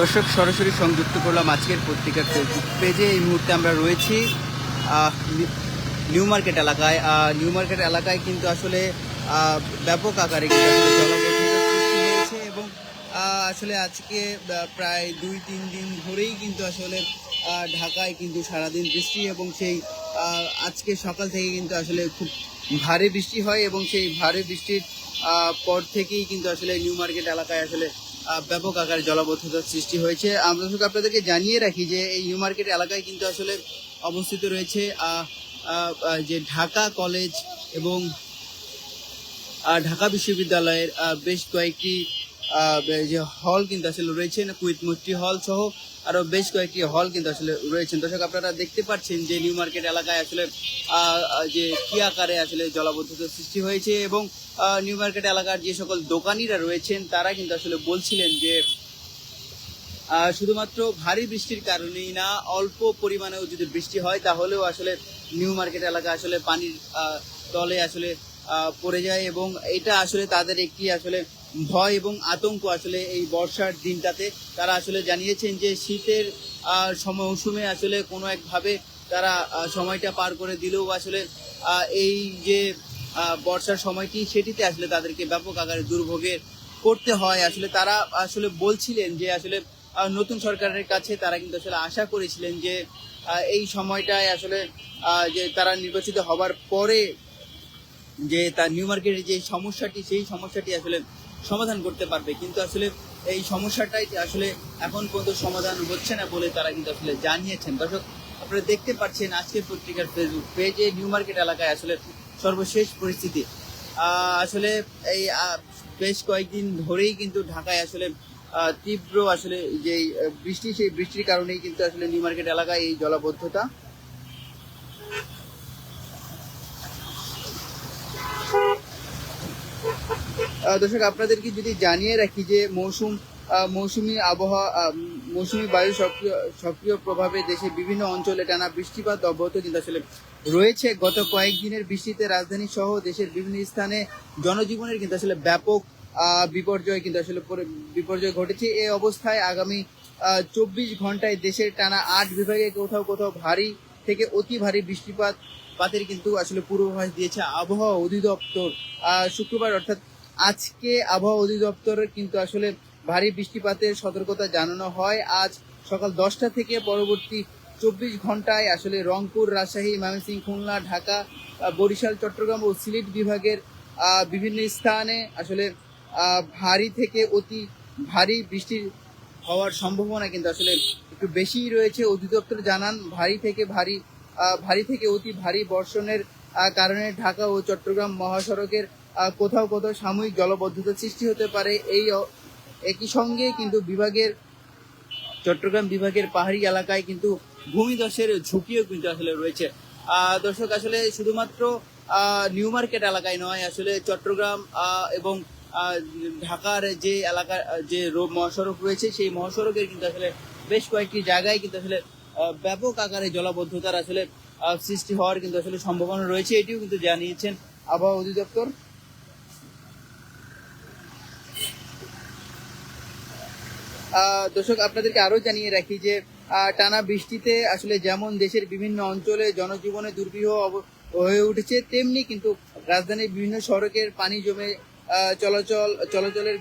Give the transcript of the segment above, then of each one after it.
দর্শক সরাসরি সংযুক্ত করলাম আজকের পত্রিকার ফেসবুক পেজে। এই মুহূর্তে আমরা রয়েছি নিউ মার্কেট এলাকায়। নিউ মার্কেট এলাকায় কিন্তু আসলে ব্যাপক আকারে কিন্তু আসলে জলাবদ্ধতার সৃষ্টি হয়েছে এবং আসলে আজকে প্রায় 2-3 দিন ধরেই কিন্তু আসলে ঢাকায় কিন্তু সারাদিন বৃষ্টি এবং সেই আজকে সকাল থেকে কিন্তু আসলে খুব ভারী বৃষ্টি হয় এবং সেই ভারী বৃষ্টির পর থেকেই কিন্তু আসলে নিউ মার্কেট এলাকায় আসলে ব্যাপক আকারে জলাবদ্ধতার সৃষ্টি হয়েছে। আমরা আপনাদেরকে জানিয়ে রাখি যে এই নিউ মার্কেট এলাকায় কিন্তু আসলে অবস্থিত রয়েছে যে ঢাকা কলেজ এবং ঢাকা বিশ্ববিদ্যালয়ের বেশ কয়েকটি যে হল কিন্তু আসলে রয়েছে, কুইট মৈত্রী হল সহ আরো বেশ কয়েকটি হল কিন্তু আসলে রয়েছেন। দর্শক আপনারা দেখতে পাচ্ছেন যে নিউ মার্কেট এলাকায় আসলে যে কি আকারে আসলে জলাবদ্ধতার সৃষ্টি হয়েছে এবং নিউ মার্কেট এলাকার যে সকল দোকানিরা রয়েছেন তারা কিন্তু আসলে বলছিলেন যে শুধুমাত্র ভারী বৃষ্টির কারণেই না, অল্প পরিমাণেও যদি বৃষ্টি হয় তাহলেও আসলে নিউ মার্কেট এলাকা আসলে পানির তলে আসলে পড়ে যায় এবং এটা আসলে তাদের একটি আসলে ভয় এবং আতঙ্ক। আসলে এই বর্ষার দিনটাতে তারা আসলে জানিয়েছেন যে শীতের মৌসুমে আসলে কোনো একভাবে তারা সময়টা পার করে দিলেও আসলে এই যে বর্ষার সময়টি সেটিতে আসলে তাদেরকে ব্যাপক আকারে দুর্ভোগের করতে হয়। আসলে তারা আসলে বলছিলেন যে আসলে নতুন সরকারের কাছে তারা কিন্তু আসলে আশা করেছিলেন যে এই সময়টায় আসলে যে তারা নির্বাচিত হবার পরে যে তার নিউ মার্কেটের যে সমস্যাটি সেই সমস্যাটি আসলে সমাধান করতে পারবে, কিন্তু আসলে এই সমস্যাটাই আসলে এখন পর্যন্ত সমাধান হচ্ছে না বলে তারা কিন্তু আসলে জানিয়েছেন। দর্শক আপনারা দেখতে পাচ্ছেন আজকের পত্রিকার ফেসবুক পেজে নিউ মার্কেট এলাকায় আসলে সর্বশেষ পরিস্থিতি। আসলে এই বেশ কয়েকদিন ধরেই কিন্তু ঢাকায় আসলে তীব্র আসলে যে বৃষ্টি, সেই বৃষ্টির কারণেই কিন্তু আসলে নিউ মার্কেট এলাকায় এই জলাবদ্ধতা। দর্শক আপনাদেরকে যদি জানিয়ে রাখি যে মৌসুমি বায়ু সক্রিয় প্রভাবে দেশের বিভিন্ন অঞ্চলে টানা বৃষ্টিপাত অব্যাহত কিন্তু আসলে রয়েছে। গত কয়েকদিনের বৃষ্টিতে রাজধানী সহ দেশের বিভিন্ন স্থানে জনজীবনের কিন্তু আসলে ব্যাপক বিপর্যয় ঘটেছে। এই অবস্থায় আগামী 24 ঘন্টায় দেশের টানা 8 বিভাগে কোথাও কোথাও ভারী থেকে অতি ভারী বৃষ্টিপাতের কিন্তু আসলে পূর্বাভাস দিয়েছে আবহাওয়া অধিদপ্তর। শুক্রবার অর্থাৎ আজকে আবহাওয়া অধিদপ্তরের কিন্তু আসলে ভারী বৃষ্টিপাতের সতর্কতা জানানো হয়। আজ সকাল 10টা থেকে পরবর্তী 24 ঘন্টায় আসলে রংপুর, রাজশাহী, ময়মনসিংহ, খুলনা, ঢাকা, বরিশাল, চট্টগ্রাম ও সিলেট বিভাগের বিভিন্ন স্থানে আসলে ভারী থেকে অতি ভারী বৃষ্টি হওয়ার সম্ভাবনা কিন্তু আসলে একটু বেশিই রয়েছে। অধিদপ্তর জানান ভারী থেকে অতি ভারী বর্ষণের কারণে ঢাকা ও চট্টগ্রাম মহাসড়কের কোথাও কোথাও সাময়িক জলাবদ্ধতার সৃষ্টি হতে পারে। একই সঙ্গে কিন্তু চট্টগ্রাম বিভাগের পাহাড়ি এলাকায় কিন্তু ভূমিধসের ঝুঁকিও কিন্তু আসলে রয়েছে। দর্শক আসলে শুধুমাত্র নিউ মার্কেট এলাকায় নয়, আসলে চট্টগ্রাম এবং ঢাকার যে এলাকার যে মহাসড়ক রয়েছে সেই মহাসড়কের কিন্তু আসলে বেশ কয়েকটি জায়গায় কিন্তু আসলে ব্যাপক আকারে জলাবদ্ধতার আসলে সৃষ্টি হওয়ার কিন্তু আসলে সম্ভাবনা রয়েছে, এটিও কিন্তু জানিয়েছেন আবহাওয়া অধিদপ্তর। দর্শক আপনাদেরকে আরো জানিয়ে রাখি যে টানা বৃষ্টিতে আসলে যেমন দেশের বিভিন্ন অঞ্চলে জনজীবনে দুর্বিহ হয়ে উঠেছে, তেমনি কিন্তু রাজধানীর বিভিন্ন সড়কের পানি জমে চলাচলের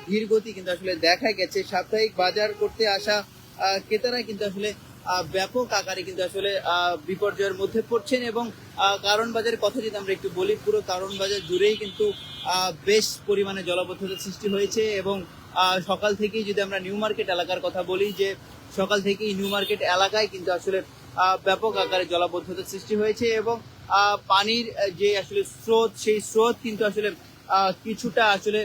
ধীর গতি কিন্তু আসলে দেখা গেছে। সাপ্তাহিক বাজার করতে আসা ক্রেতারা কিন্তু আসলে ব্যাপক আকারে কিন্তু আসলে বিপর্যয়ের মধ্যে পড়ছেন এবং কারণ বাজারের কথা যদি আমরা একটু বলি, পুরো কারণ বাজার জুড়েই কিন্তু বেশ পরিমাণে জলাবদ্ধতার সৃষ্টি হয়েছে এবং সকাল থেকেই যদি আমরা নিউ মার্কেট এলাকার কথা বলি, যে সকাল থেকেই নিউ মার্কেট এলাকায় কিন্তু আসলে ব্যাপক আকারে জলাবদ্ধতার সৃষ্টি হয়েছে এবং পানির যে আসলে স্রোত, সেই স্রোত কিন্তু আসলে কিছুটা আসলে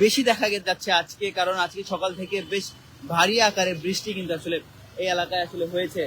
বেশি দেখা যাচ্ছে আজকে, কারণ আজকে সকাল থেকে বেশ ভারী আকারে বৃষ্টি কিন্তু আসলে এই এলাকায় আসলে হয়েছে।